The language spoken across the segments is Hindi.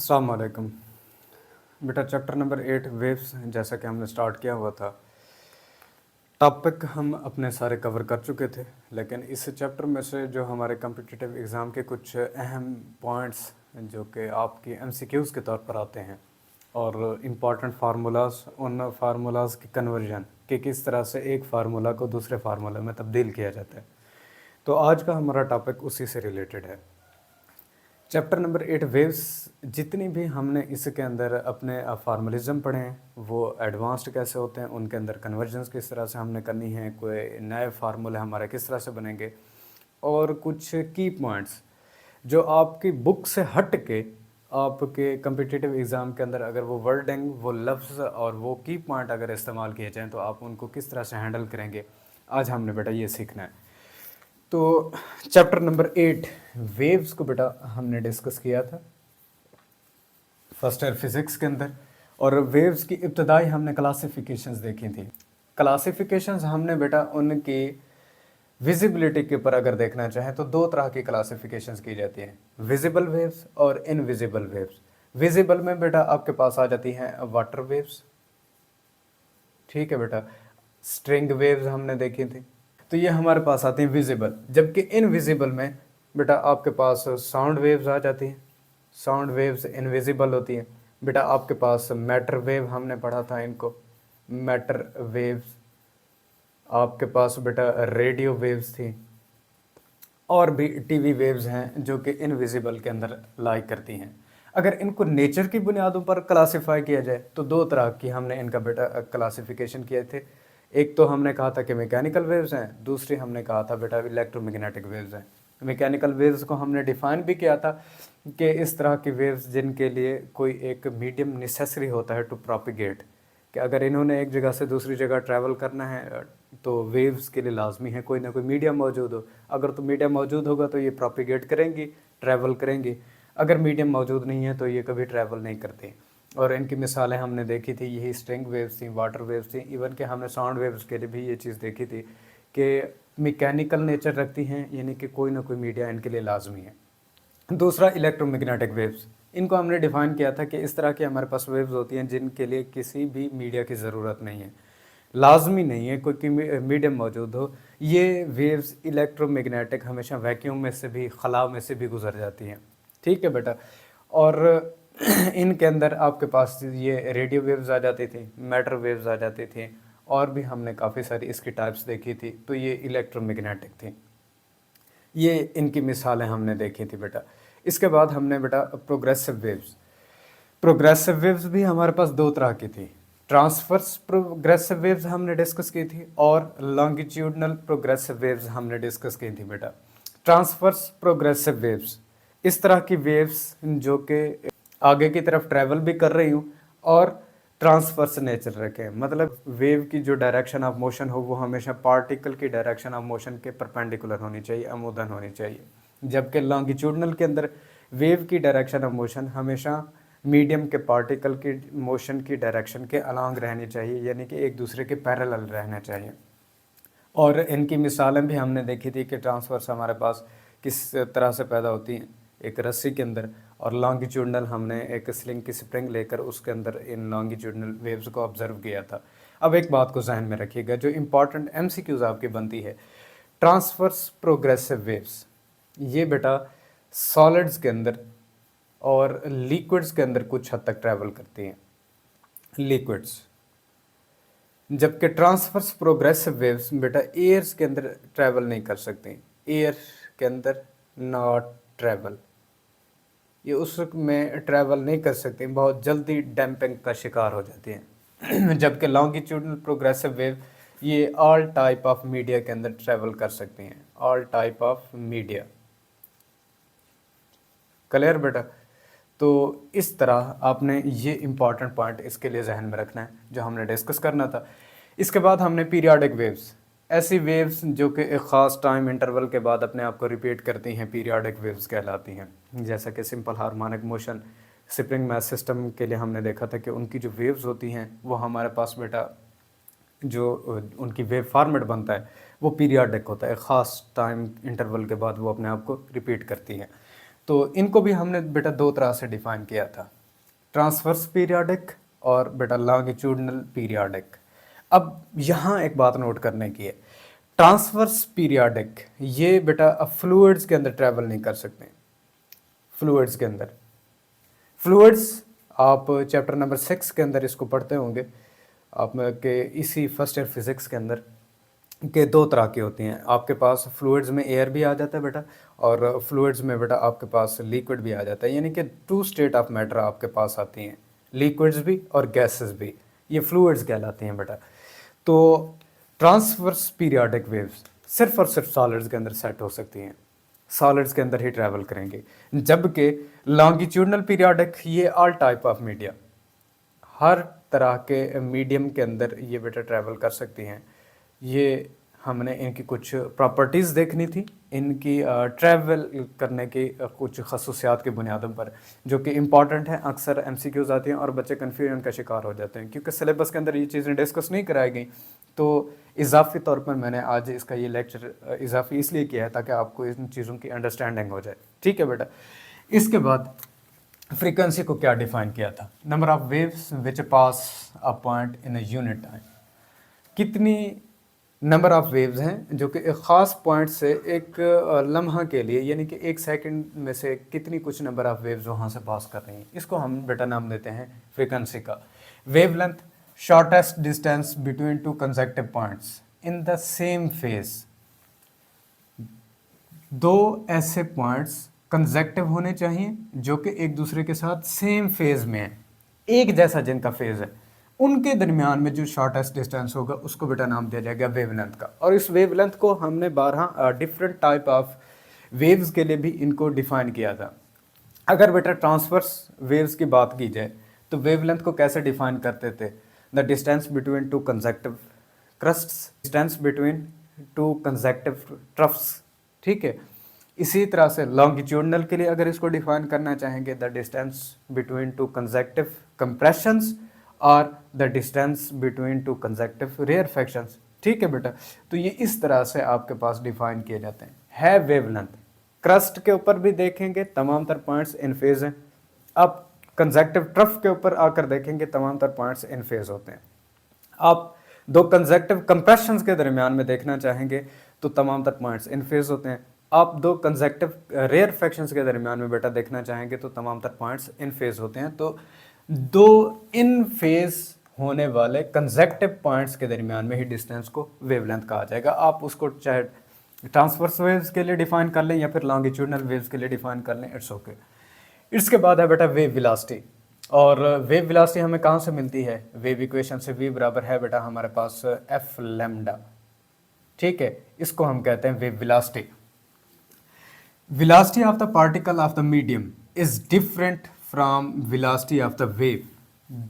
अस्सलाम वालेकुम। बेटा चैप्टर नंबर 8 वेव्स, जैसा कि हमने स्टार्ट किया हुआ था, टॉपिक हम अपने सारे कवर कर चुके थे, लेकिन इस चैप्टर में से जो हमारे कॉम्पिटिटिव एग्ज़ाम के कुछ अहम पॉइंट्स जो कि आपकी एमसीक्यूज़ के तौर पर आते हैं और इम्पॉर्टेंट फार्मूलाज, उन फार्मूलाज की कन्वर्जन कि किस तरह से एक फार्मूला को दूसरे फार्मूला में तब्दील किया जाता है, तो आज का हमारा टॉपिक उसी से रिलेटेड है। चैप्टर नंबर 8 वेव्स, जितनी भी हमने इसके अंदर अपने फार्मलिज्म पढ़े हैं वो एडवांस्ड कैसे होते हैं, उनके अंदर कन्वर्जन्स किस तरह से हमने करनी है, कोई नए फार्मूले हमारे किस तरह से बनेंगे, और कुछ की पॉइंट्स जो आपकी बुक से हट के आपके कम्पिटिटिव एग्ज़ाम के अंदर अगर वो वर्डिंग, वो लफ्ज़ और वो की पॉइंट अगर इस्तेमाल किए जाएँ तो आप उनको किस तरह से हैंडल करेंगे, आज हमने बेटा ये सीखना है। तो चैप्टर नंबर 8 वेव्स को बेटा हमने डिस्कस किया था फर्स्ट ईयर फिज़िक्स के अंदर, और वेव्स की इब्तदाई हमने क्लासिफिकेशंस देखी थी। क्लासिफिकेशंस हमने बेटा उनकी विजिबिलिटी के ऊपर अगर देखना चाहें तो दो तरह की क्लासिफिकेशंस की जाती हैं, विजिबल वेव्स और इनविजिबल वेव्स। विजिबल में बेटा आपके पास आ जाती हैं वाटर वेव्स, ठीक है बेटा, स्ट्रिंग वेव्स हमने देखी थी, तो ये हमारे पास आती हैं विजिबल। जबकि इनविजिबल में बेटा आपके पास साउंड वेव्स आ जाती हैं, साउंड वेव्स इनविजिबल होती हैं। बेटा आपके पास मैटर वेव हमने पढ़ा था, इनको मैटर वेव्स, आपके पास बेटा रेडियो वेव्स थी, और भी टीवी वेव्स हैं जो कि इनविजिबल के अंदर लाई करती हैं। अगर इनको नेचर की बुनियादों पर क्लासिफाई किया जाए तो दो तरह की हमने इनका बेटा क्लासिफिकेशन किए थे। एक तो हमने कहा था कि मैकेनिकल वेव्स हैं, दूसरी हमने कहा था बेटा इलेक्ट्रोमैग्नेटिक वेव्स हैं। मैकेनिकल वेव्स को हमने डिफ़ाइन भी किया था कि इस तरह की वेव्स जिनके लिए कोई एक मीडियम नेसेसरी होता है टू प्रोपिगेट, कि अगर इन्होंने एक जगह से दूसरी जगह ट्रैवल करना है तो वेव्स के लिए लाजमी है कोई ना कोई मीडियम मौजूद हो। अगर तो मीडियम मौजूद होगा तो ये प्रोपिगेट करेंगी, ट्रैवल करेंगी। अगर मीडियम मौजूद नहीं है तो ये कभी ट्रैवल नहीं करते। और इनकी मिसालें हमने देखी थी, यही स्ट्रिंग वेव्स थी, वाटर वेव्स थी, इवन कि हमने साउंड वेव्स के लिए भी ये चीज़ देखी थी कि मैकेनिकल नेचर रखती हैं, यानी कि कोई ना कोई मीडिया इनके लिए लाजमी है। दूसरा इलेक्ट्रोमैग्नेटिक वेव्स, इनको हमने डिफ़ाइन किया था कि इस तरह की हमारे पास वेव्स होती हैं जिनके लिए किसी भी मीडिया की ज़रूरत नहीं है, लाजमी नहीं है कोई मीडियम मौजूद हो। ये वेव्स इलेक्ट्रोमैग्नेटिक हमेशा वैक्यूम में से भी, खला में से भी गुजर जाती हैं, ठीक है बेटा। और इनके अंदर आपके पास ये रेडियो वेव्स आ जाती थी, मैटर वेव्स आ जाती थी, और भी हमने काफ़ी सारी इसकी टाइप्स देखी थी, तो ये इलेक्ट्रोमैग्नेटिक थी। ये इनकी मिसालें हमने देखी थी बेटा। इसके बाद हमने बेटा प्रोग्रेसिव वेव्स, प्रोग्रेसिव वेव्स भी हमारे पास दो तरह की थी। ट्रांसवर्स प्रोग्रेसिव वेव्स हमने डिस्कस की थी और लॉन्गिट्यूडनल प्रोग्रेसिव वेव्स हमने डिस्कस की थी बेटा। ट्रांसवर्स प्रोग्रेसिव वेव्स, इस तरह की वेव्स जो कि आगे की तरफ ट्रैवल भी कर रही हूँ और ट्रांसवर्स नेचर रखें, मतलब वेव की जो डायरेक्शन ऑफ मोशन हो वो हमेशा पार्टिकल की डायरेक्शन ऑफ मोशन के परपेंडिकुलर होनी चाहिए, अमूदन होनी चाहिए। जबकि लॉन्गिट्यूडनल के अंदर वेव की डायरेक्शन ऑफ मोशन हमेशा मीडियम के पार्टिकल की मोशन की डायरेक्शन के अलॉन्ग रहनी चाहिए, यानी कि एक दूसरे के पैरेलल रहना चाहिए। और इनकी मिसालें भी हमने देखी थी कि ट्रांसवर्स हमारे पास किस तरह से पैदा होती हैं, एक रस्सी के अंदर, और लॉन्गिट्यूडनल हमने एक स्लिंग की स्प्रिंग लेकर उसके अंदर इन लॉन्गिट्यूडनल वेव्स को ऑब्जर्व किया था। अब एक बात को जहन में रखिएगा, जो इंपॉर्टेंट एमसीक्यूज आपकी बनती है, ट्रांसवर्स प्रोग्रेसिव वेव्स ये बेटा सॉलिड्स के अंदर और लिक्विड्स के अंदर कुछ हद तक ट्रैवल करती हैं, लिक्विड्स। जबकि ट्रांसवर्स प्रोग्रेसिव वेव्स बेटा एयर्स के अंदर ट्रैवल नहीं कर सकती, एयर के अंदर नॉट ट्रैवल, ये उसमें ट्रैवल नहीं कर सकती, बहुत जल्दी डैम्पिंग का शिकार हो जाती हैं। जबकि लॉन्गिट्यूडनल प्रोग्रेसिव वेव ये ऑल टाइप ऑफ मीडिया के अंदर ट्रैवल कर सकती हैं, all type of media. Clear बेटा? तो इस तरह आपने ये इंपॉर्टेंट पॉइंट इसके लिए जहन में रखना है जो हमने डिस्कस करना था। इसके बाद हमने पीरियाडिक वेव्स, ऐसी वेव्स जो कि एक ख़ास टाइम इंटरवल के बाद अपने आप को रिपीट करती हैं, पीरियाडिक वेव्स कहलाती हैं। जैसा कि simple harmonic motion, spring math system के लिए हमने देखा था कि उनकी जो वेव्स होती हैं वो हमारे पास बेटा जो उनकी वेव फॉर्मेट बनता है वो पीरियाडिक होता है, एक ख़ास टाइम इंटरवल के बाद वो अपने आप को रिपीट करती हैं। तो इनको भी हमने बेटा दो तरह से डिफ़ाइन किया था। ट्रांसवर्स पीरियोडिक और बेटा लॉन्गिट्यूडनल पीरियोडिक। अब यहाँ एक बात नोट करने की है, ट्रांसवर्स पीरियोडिक ये बेटा अब फ्लूइड्स के अंदर ट्रैवल नहीं कर सकते। फ्लूइड्स के अंदर, फ्लूइड्स आप चैप्टर नंबर 6 के अंदर इसको पढ़ते होंगे आप के इसी फर्स्ट ईयर फिजिक्स के अंदर, के दो तरह की होती हैं। आपके पास फ्लूइड्स में एयर भी आ जाता है बेटा, और फ्लूइड्स में बेटा आपके पास लिक्विड भी आ जाता है, यानी कि 2 स्टेट ऑफ मैटर आपके पास आती हैं, लिक्विड्स भी और गैसेस भी, ये फ्लूइड्स कहलाती हैं बेटा। तो ट्रांसवर्स पीरियोडिक वेव्स सिर्फ और सिर्फ सॉलिड्स के अंदर सेट हो सकती हैं, सॉलिड्स के अंदर ही ट्रैवल करेंगे, जबकि लॉन्गिट्यूडनल पीरियोडिक ये ऑल टाइप ऑफ मीडिया, हर तरह के मीडियम के अंदर ये बेटा ट्रैवल कर सकती हैं। ये हमने इनकी कुछ प्रॉपर्टीज़ देखनी थी, इनकी ट्रैवल करने की कुछ खसूसियात की बुनियादों पर, जो कि इम्पॉर्टेंट है। अक्सर एमसीक्यूज़ आती हैं और बच्चे कन्फ्यूजन का शिकार हो जाते हैं, क्योंकि सिलेबस के अंदर ये चीज़ें डिस्कस नहीं कराई गई। तो इजाफी तौर पर मैंने आज इसका ये लेक्चर इजाफी इसलिए किया है ताकि आपको इन चीज़ों की अंडरस्टैंडिंग हो जाए। ठीक है बेटा। इसके बाद फ्रीक्वेंसी को क्या डिफाइन किया था, number of waves which pass a point in a unit time. कितनी नंबर ऑफ वेव्स हैं जो कि एक ख़ास पॉइंट से एक लम्हा के लिए, यानी कि 1 सेकंड में से कितनी कुछ नंबर ऑफ वेव्स वहाँ से पास कर रही हैं, इसको हम बेटा नाम देते हैं फ्रीक्वेंसी का। Wavelength, shortest distance between 2 consecutive points in the same phase. 2 ऐसे पॉइंट्स कंसेक्टिव होने चाहिए जो कि एक दूसरे के साथ सेम फेज में है, एक जैसा जिनका फेज है, उनके दरमियान में जो शॉर्टेस्ट डिस्टेंस होगा उसको बेटा नाम दिया जाएगा वेवलेंथ का। और इस वेवलेंथ को हमने 12 डिफरेंट टाइप ऑफ वेव्स के लिए भी इनको डिफाइन किया था। अगर बेटा ट्रांसवर्स वेव्स की बात की जाए तो वेवलेंथ को कैसे डिफाइन करते थे, the distance between 2 consecutive crusts, distance between 2 consecutive troughs. ठीक है, इसी तरह से लॉन्गिट्यूडनल के लिए अगर इसको डिफाइन करना चाहेंगे, the distance between 2 consecutive compressions और द डिस्टेंस बिटवीन 2 कंसेक्टिव रेयरफैक्शंस। ठीक है बेटा, तो ये इस तरह से आपके पास डिफाइन किए जाते हैं। है वेवलेंथ, क्रस्ट के ऊपर भी देखेंगे तमाम तर पॉइंट्स इन फेज हैं, अब कंसेक्टिव ट्रफ के ऊपर आकर देखेंगे तमाम तर पॉइंट्स इन फेज होते हैं। आप 2 कंसेक्टिव कंप्रेशंस के दरमियान में देखना चाहेंगे तो तमाम तर पॉइंट्स इन फेज होते हैं। आप 2 कंसेक्टिव रेयरफैक्शंस के दरमियान में बेटा देखना चाहेंगे तो तमाम तर पॉइंट्स इन फेज होते हैं। तो 2 इन फेज होने वाले कंसेक्टिव पॉइंट्स के दरमियान में ही डिस्टेंस को वेवलेंथ कहा जाएगा। आप उसको चाहे ट्रांसवर्स वेव्स के लिए डिफाइन कर लें या फिर लॉन्गिट्यूडनल वेव्स के लिए डिफाइन कर लें, इट्स ओके। इसके बाद है बेटा वेव वेलोसिटी, और वेव वेलोसिटी हमें कहाँ से मिलती है, वेव इक्वेशन से। v बराबर है बेटा हमारे पास एफ लैम्डा। ठीक है, इसको हम कहते हैं wave velocity. velocity of the particle of the medium is different from velocity of the wave.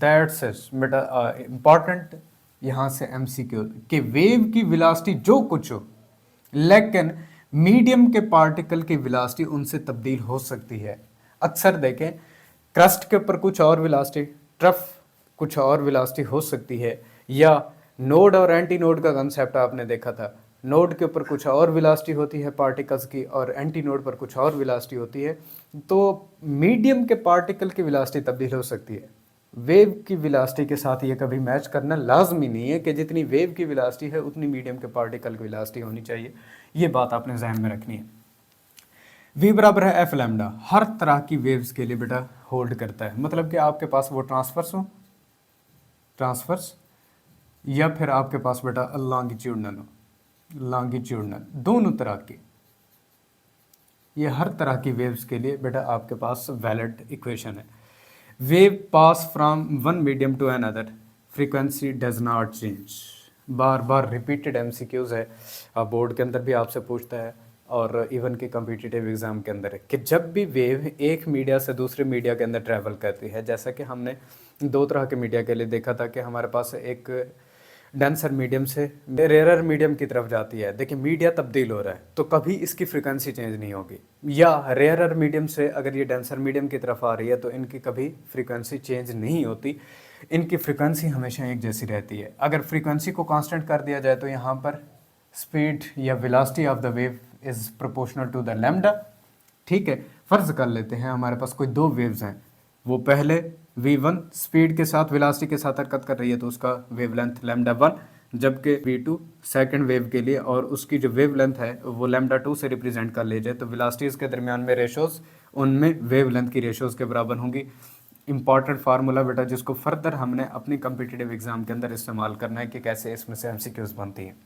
That's it बेटा important यहाँ से MCQ कि वेव की वेलोसिटी जो कुछ हो, लेकिन मीडियम के पार्टिकल की वेलोसिटी उनसे तब्दील हो सकती है। अक्सर देखें क्रस्ट के ऊपर कुछ और वेलोसिटी, ट्रफ कुछ और वेलोसिटी हो सकती है, या नोड और एंटी नोड का कंसेप्ट आपने देखा था, नोड के ऊपर कुछ और वेलोसिटी होती है पार्टिकल्स की और एंटी नोड पर कुछ और वेलोसिटी होती है। तो मीडियम के पार्टिकल की वेलोसिटी तब्दील हो सकती है। वेव की वेलोसिटी के साथ ये कभी मैच करना लाजमी नहीं है कि जितनी वेव की वेलोसिटी है उतनी मीडियम के पार्टिकल की वेलोसिटी होनी चाहिए, ये बात आपने जहन में रखनी है। v बराबर है एफ लैम्डा, हर तरह की वेव्स के लिए बेटा होल्ड करता है। मतलब कि आपके पास वो ट्रांसवर्स हो, ट्रांसवर्स, या फिर आपके पास बेटा लॉन्गिट्यूडनल हो, लॉन्गिट्यूडनल, दोनों तरह की, ये हर तरह की वेव्स के लिए बेटा आपके पास वैलिड इक्वेशन है। Wave pass from one medium to another, frequency does not change. बार बार रिपीटेड एमसीक्यूज है, बोर्ड के अंदर भी आपसे पूछता है और इवन के कम्पिटिटिव एग्जाम के अंदर है कि जब भी वेव एक मीडिया से दूसरे मीडिया के अंदर ट्रैवल करती है, जैसा कि हमने 2 तरह के मीडिया के लिए देखा था कि हमारे पास एक डेंसर मीडियम से रेयरर मीडियम की तरफ जाती है। देखिए मीडिया तब्दील हो रहा है तो कभी इसकी फ्रीक्वेंसी चेंज नहीं होगी, या रेयरर मीडियम से अगर ये डेंसर मीडियम की तरफ आ रही है तो इनकी कभी फ्रीक्वेंसी चेंज नहीं होती, इनकी फ्रीक्वेंसी हमेशा एक जैसी रहती है। अगर फ्रीक्वेंसी को कांस्टेंट कर दिया जाए तो यहाँ पर स्पीड या velocity of the wave is proportional to the lambda. ठीक है, फ़र्ज़ कर लेते हैं हमारे पास कोई 2 वेव्स हैं, वो पहले v1 स्पीड के साथ वेलोसिटी के साथ हरकत कर रही है तो उसका वेवलेंथ λ1, जबकि v2 सेकंड वेव के लिए और उसकी जो वेवलेंथ है वो λ2 से रिप्रेजेंट कर ले जाए तो वेलोसिटीज़ के दरमियान में रेशोज़ उनमें वेवलेंथ की रेशोज़ के बराबर होंगी। इंपॉर्टेंट फार्मूला बेटा जिसको फर्दर हमने अपनी कम्पिटिटिव एग्जाम के अंदर इस्तेमाल करना है कि कैसे इसमें से एमसीक्यूज़ बनती हैं।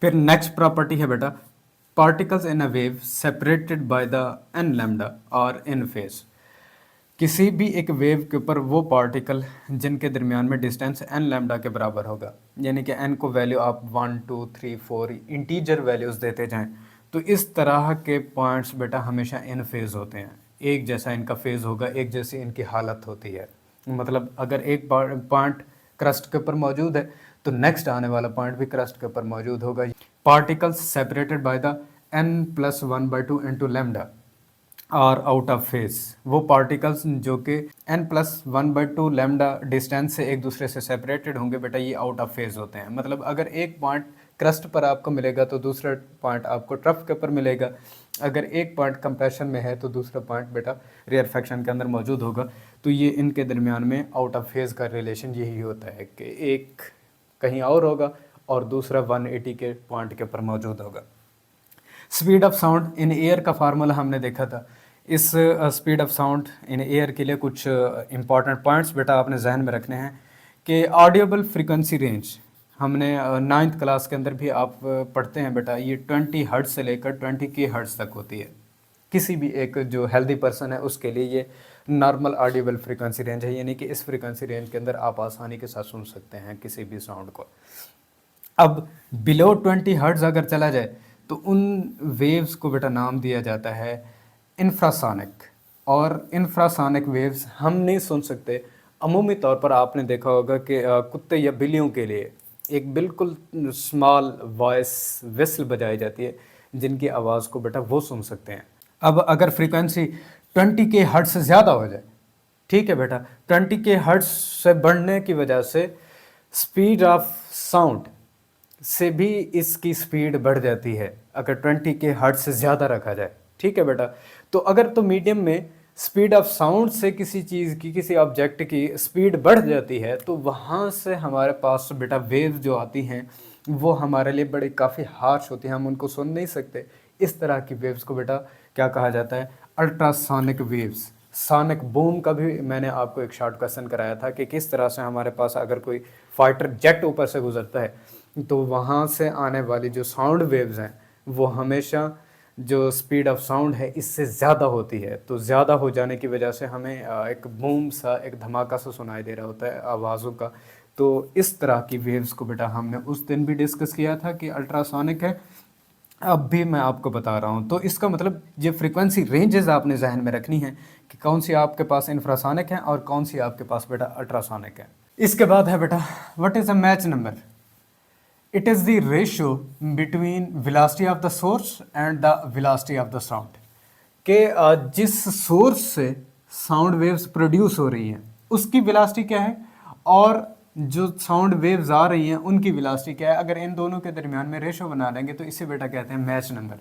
फिर नेक्स्ट प्रॉपर्टी है बेटा particles in a wave separated by the n lambda और इन फेज। किसी भी एक वेव के ऊपर वो पार्टिकल जिनके दरमियान में डिस्टेंस n लैम्डा के बराबर होगा, यानी कि n को वैल्यू आप 1 2 3 4 इंटीजर वैल्यूज़ देते जाएं, तो इस तरह के पॉइंट्स बेटा हमेशा इन फेज होते हैं, एक जैसा इनका फेज होगा, एक जैसी इनकी हालत होती है। मतलब अगर एक पॉइंट क्रस्ट के ऊपर मौजूद है तो नेक्स्ट आने वाला पॉइंट भी क्रस्ट के ऊपर मौजूद होगा। Particles separated by the n+1/2 into lambda और आउट ऑफ फेज, वो पार्टिकल्स जो कि n+1/2 लैम्डा डिस्टेंस से एक दूसरे से सेपरेटेड होंगे बेटा, ये आउट ऑफ फेज होते हैं। मतलब अगर एक पॉइंट क्रस्ट पर आपको मिलेगा तो दूसरा पॉइंट आपको ट्रफ के ऊपर मिलेगा, अगर एक पॉइंट कंप्रेशन में है तो दूसरा पॉइंट बेटा रेयरफेक्शन के अंदर मौजूद होगा। तो ये इनके दरमियान में आउट ऑफ फेज का रिलेशन यही होता है कि एक कहीं और होगा और दूसरा 180 के पॉइंट के ऊपर मौजूद होगा। Speed of sound in air का फार्मूला हमने देखा था। इस speed of sound in air के लिए कुछ इंपॉर्टेंट पॉइंट्स बेटा आपने जहन में रखने हैं कि ऑडियोबल फ्रीक्वेंसी रेंज हमने 9th क्लास के अंदर भी आप पढ़ते हैं बेटा, ये 20 हर्ट्ज से लेकर 20 के हर्ट्ज तक होती है। किसी भी एक जो हेल्दी पर्सन है उसके लिए ये नॉर्मल ऑडियोबल फ्रीक्वेंसी रेंज है, यानी कि इस फ्रीक्वेंसी रेंज के अंदर आप आसानी के साथ सुन सकते हैं किसी भी साउंड को। अब बिलो 20 हर्ट्ज अगर चला जाए तो उन वेव्स को बेटा नाम दिया जाता है इंफ्रासोनिक, और इंफ्रासोनिक वेव्स हम नहीं सुन सकते। अमूमी तौर पर आपने देखा होगा कि कुत्ते या बिल्लियों के लिए एक बिल्कुल स्मॉल वॉइस विसल बजाई जाती है जिनकी आवाज़ को बेटा वो सुन सकते हैं। अब अगर फ्रीक्वेंसी 20 के हर्ट्ज से ज़्यादा हो जाए, ठीक है बेटा, 20 के हर्ट्ज से बढ़ने की वजह से स्पीड ऑफ साउंड से भी इसकी स्पीड बढ़ जाती है अगर 20 के हर्ट्ज से ज़्यादा रखा जाए, ठीक है बेटा। तो अगर तो मीडियम में स्पीड ऑफ साउंड से किसी चीज़ की, किसी ऑब्जेक्ट की स्पीड बढ़ जाती है तो वहाँ से हमारे पास बेटा वेव्स जो आती हैं वो हमारे लिए बड़ी काफ़ी हार्श होती हैं, हम उनको सुन नहीं सकते। इस तरह की वेव्स को बेटा क्या कहा जाता है? Ultrasonic waves. सोनिक बूम का भी मैंने आपको एक शॉर्ट क्वेश्चन कराया था कि किस तरह से हमारे पास अगर कोई फाइटर जेट ऊपर से गुजरता है तो वहाँ से आने वाली जो साउंड वेव्स हैं वो हमेशा जो स्पीड ऑफ साउंड है इससे ज़्यादा होती है। तो ज़्यादा हो जाने की वजह से हमें एक बूम सा, एक धमाका सा सुनाई दे रहा होता है आवाज़ों का। तो इस तरह की वेव्स को बेटा हमने उस दिन भी डिस्कस किया था कि अल्ट्रासोनिक है, अब भी मैं आपको बता रहा हूँ। तो इसका मतलब ये फ्रीक्वेंसी रेंजेस आपने जहन में रखनी है कि कौन सी आपके पास इंफ्रासोनिक है और कौन सी आपके पास बेटा अल्ट्रासोनिक है। इसके बाद है बेटा what is a match number? It is the ratio between velocity of the source and the velocity of the sound. के जिस सोर्स से साउंड वेव्स प्रोड्यूस हो रही हैं उसकी वेलोसिटी क्या है और जो साउंड वेव्स आ रही हैं उनकी वेलोसिटी क्या है। अगर इन दोनों के दरमियान में रेशो बना लेंगे तो इसे बेटा कहते हैं मैच नंबर।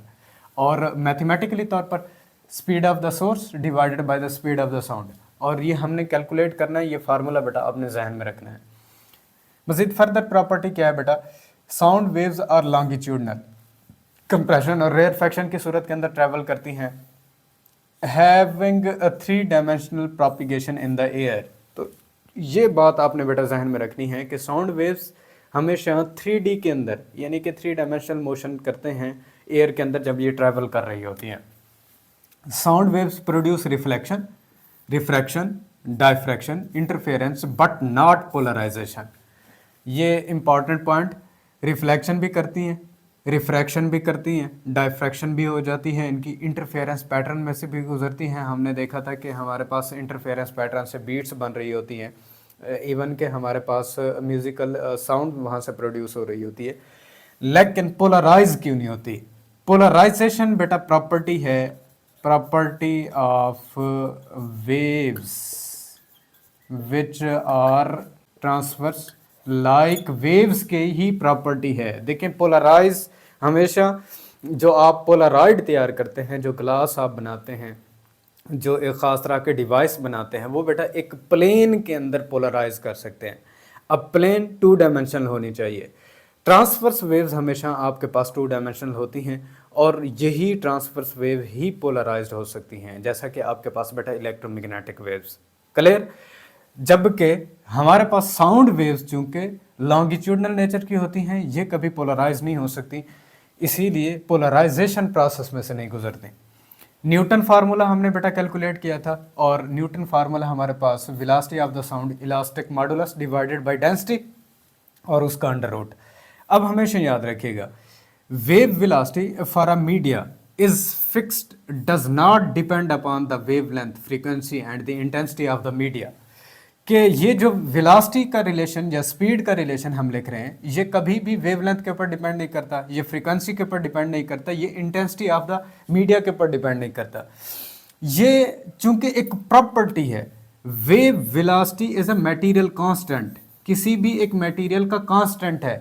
और मैथमेटिकली तौर पर speed of the source divided by the speed of the sound, और ये हमने कैलकुलेट करना है। ये फार्मूला बेटा आपने जहन में रखना है। मज़ीद फर्दर प्रॉपर्टी क्या है बेटा? Sound waves are longitudinal, compression और रेयरफेक्शन की सूरत के अंदर ट्रैवल करती हैं, having a 3 dimensional propagation in the air. तो ये बात आपने बेटा जहन में रखनी है कि साउंड वेव्स हमेशा 3D के अंदर यानी कि 3 डायमेंशनल मोशन करते हैं एयर के अंदर जब ये ट्रैवल कर रही होती हैं। Sound waves produce reflection, refraction, diffraction, interference but not polarization. ये इंपॉर्टेंट पॉइंट, रिफ्लेक्शन भी करती हैं, रिफ्रैक्शन भी करती हैं, डायफ्रैक्शन भी हो जाती है, इनकी इंटरफेरेंस पैटर्न में से भी गुजरती हैं। हमने देखा था कि हमारे पास इंटरफेरेंस पैटर्न से बीट्स बन रही होती हैं, इवन के हमारे पास म्यूज़िकल साउंड वहाँ से प्रोड्यूस हो रही होती है। लेकिन पोलराइज क्यों नहीं होती? पोलराइजेशन बेटा प्रॉपर्टी है, property of waves which are transverse like waves के ही प्रॉपर्टी है। देखें पोलराइज, हमेशा जो आप पोलराइड तैयार करते हैं, जो ग्लास आप बनाते हैं जो एक ख़ास तरह के डिवाइस बनाते हैं वो बेटा एक प्लेन के अंदर पोलराइज कर सकते हैं। अब प्लेन 2 डायमेंशनल होनी चाहिए। ट्रांसवर्स वेव्स हमेशा आपके पास 2 डायमेंशनल होती हैं और यही ट्रांसवर्स वेव ही पोलराइज्ड हो सकती हैं, जैसा कि आपके पास बेटा इलेक्ट्रोमैग्नेटिक वेव्स। क्लियर? जबकि हमारे पास साउंड वेव्स चूंकि लॉन्गिट्यूडनल नेचर की होती हैं, ये कभी पोलराइज नहीं हो सकती, इसीलिए पोलराइजेशन प्रोसेस में से नहीं गुजरती। न्यूटन फार्मूला हमने बेटा कैलकुलेट किया था, और न्यूटन फार्मूला हमारे पास velocity of the sound elastic modulus divided by density और उसका अंडर रूट। अब हमेशा याद रखिएगा, wave velocity for a media is fixed, does not depend upon the wavelength, frequency and the intensity of the media. कि ये जो वेलोसिटी का रिलेशन या स्पीड का रिलेशन हम लिख रहे हैं, ये कभी भी वेवलेंथ के ऊपर डिपेंड नहीं करता, ये फ्रीक्वेंसी के ऊपर डिपेंड नहीं करता, ये इंटेंसिटी ऑफ द मीडिया के ऊपर डिपेंड नहीं करता। ये चूंकि एक प्रॉपर्टी है, wave velocity is a material constant, किसी भी एक मटेरियल का कांस्टेंट है।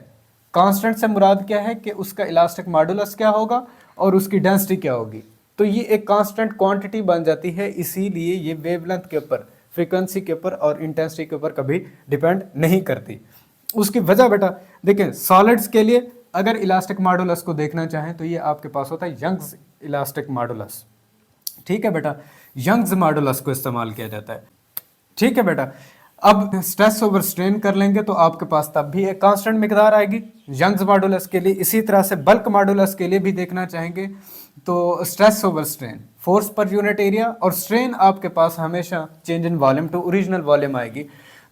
कांस्टेंट से मुराद क्या है कि उसका इलास्टिक मॉडुलस क्या होगा और उसकी डेंसिटी क्या होगी। तो ये एक कांस्टेंट क्वांटिटी बन जाती है, इसीलिए ये वेवलेंथ के ऊपर, फ्रीक्वेंसी के ऊपर और इंटेंसिटी के ऊपर कभी डिपेंड नहीं करती। उसकी वजह बेटा देखें, सॉलिड्स के लिए अगर इलास्टिक मॉडुलस को देखना चाहें तो ये आपके पास होता है यंग्स इलास्टिक मॉडुलस। ठीक है बेटा, यंग्स मॉडुलस को इस्तेमाल किया जाता है। ठीक है बेटा, अब स्ट्रेस ओवर स्ट्रेन कर लेंगे तो आपके पास तब भी एक कांस्टेंट मिकदार आएगी यंग्स मॉडुलस के लिए। इसी तरह से बल्क मॉडुलस के लिए भी देखना चाहेंगे तो stress over strain, force per unit area, और स्ट्रेन आपके पास हमेशा change in volume to original volume आएगी।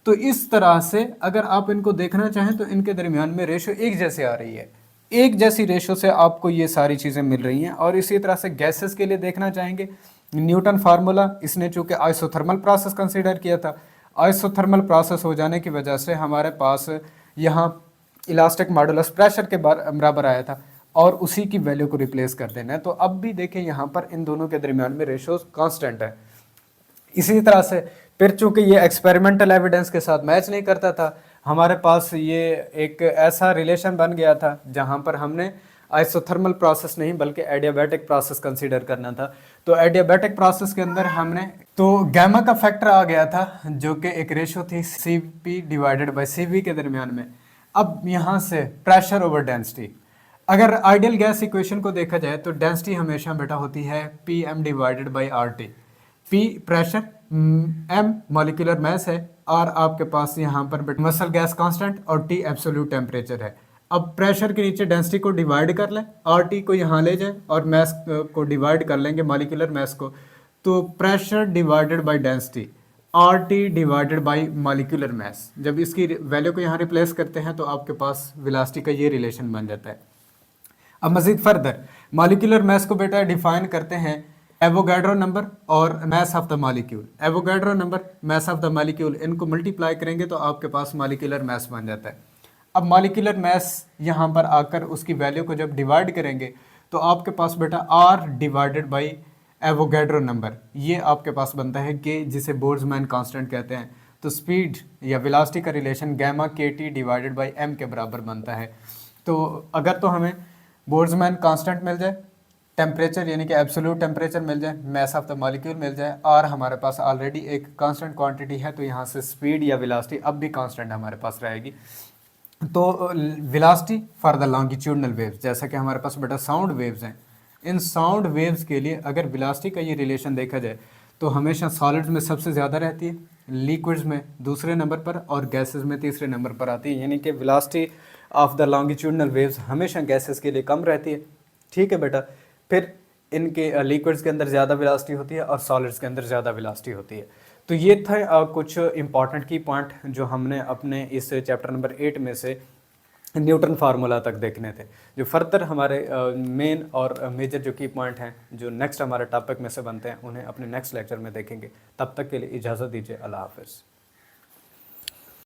तो इस तरह से अगर आप इनको देखना चाहें तो इनके दरमियान में रेशो एक जैसे आ रही है, एक जैसी रेशो से आपको ये सारी चीज़ें मिल रही हैं। और इसी तरह से गैसेस के लिए देखना चाहेंगे, न्यूटन फार्मूला, इसने चूंकि आइसोथर्मल प्रोसेस कंसीडर किया था, आइसोथर्मल प्रोसेस हो जाने की वजह से हमारे पास यहाँ इलास्टिक मॉडुलस प्रेशर के बराबर आया था और उसी की वैल्यू को रिप्लेस कर देना है। तो अब भी देखें यहाँ पर इन दोनों के दरमियान में रेशो कांस्टेंट है। इसी तरह से फिर चूंकि ये एक्सपेरिमेंटल एविडेंस के साथ मैच नहीं करता था, हमारे पास ये एक ऐसा रिलेशन बन गया था जहाँ पर हमने आइसोथर्मल प्रोसेस नहीं बल्कि एडियाबैटिक प्रोसेस कंसीडर करना था। तो एडियाबैटिक प्रोसेस के अंदर हमने तो गैमा का फैक्टर आ गया था जो कि एक रेशो थी Cp डिवाइडेड बाय Cv के दरमियान में। अब यहाँ से प्रेशर ओवर डेंसिटी, अगर आइडियल गैस इक्वेशन को देखा जाए तो डेंसिटी हमेशा बेटा होती है Pm divided by RT। P pressure, M molecular mass है, और आपके पास यहाँ पर मसल गैस कांस्टेंट और T एब्सोल्यूट टेम्परेचर है। अब प्रेशर के नीचे डेंसिटी को डिवाइड कर लें, RT को यहाँ ले जाए और मास को डिवाइड कर लेंगे मॉलिक्यूलर मास को, तो pressure divided by density RT divided by molecular mass. जब इसकी वैल्यू को यहाँ रिप्लेस करते हैं तो आपके पास वेलोसिटी का ये रिलेशन बन जाता है। अब मजीद फर्दर मॉलिक्यूलर मास को बेटा डिफाइन करते हैं एवोगाड्रो नंबर और mass of the molecule. Avogadro number, mass of the molecule, इनको मल्टीप्लाई करेंगे तो आपके पास मॉलिक्यूलर मास बन जाता है। अब मॉलिक्यूलर मास यहाँ पर आकर उसकी वैल्यू को जब डिवाइड करेंगे तो आपके पास बेटा R divided by Avogadro number, ये आपके पास बनता है कि जिसे बोल्ट्जमैन कांस्टेंट कहते हैं। तो स्पीड या वेलोसिटी का relation gamma KT divided by M के बराबर बनता है। तो अगर तो हमें बोल्ट्जमैन कांस्टेंट मिल जाए, टेम्परेचर यानी कि एब्सोल्यूट टेम्परेचर मिल जाए, मास ऑफ द मॉलिक्यूल मिल जाए, और हमारे पास ऑलरेडी एक कांस्टेंट क्वांटिटी है, तो यहाँ से स्पीड या वेलोसिटी अब भी कांस्टेंट हमारे पास रहेगी। तो velocity for the longitudinal waves, जैसा कि हमारे पास बेटा साउंड वेव्स हैं, इन साउंड वेव्स के लिए अगर वेलोसिटी का ये रिलेशन देखा जाए तो हमेशा सॉलिड्स में सबसे ज़्यादा रहती है, लिक्विड्स में दूसरे नंबर पर और गैसेस में तीसरे नंबर पर आती है। यानी कि velocity of the longitudinal waves हमेशा गैसेस के लिए कम रहती है। ठीक है बेटा, फिर इनके लिक्विड्स के अंदर ज़्यादा वेलोसिटी होती है और सॉलिड्स के अंदर ज़्यादा वेलोसिटी होती है। तो ये था कुछ इंपॉर्टेंट की पॉइंट जो हमने अपने इस चैप्टर नंबर 8 में से न्यूटन फार्मूला तक देखने थे। जो फर्दर हमारे मेन और मेजर जो की पॉइंट हैं जो नेक्स्ट हमारे टॉपिक में से बनते हैं, उन्हें अपने नेक्स्ट लेक्चर में देखेंगे। तब तक के लिए इजाज़त दीजिए। अल्लाह हाफ़िज़।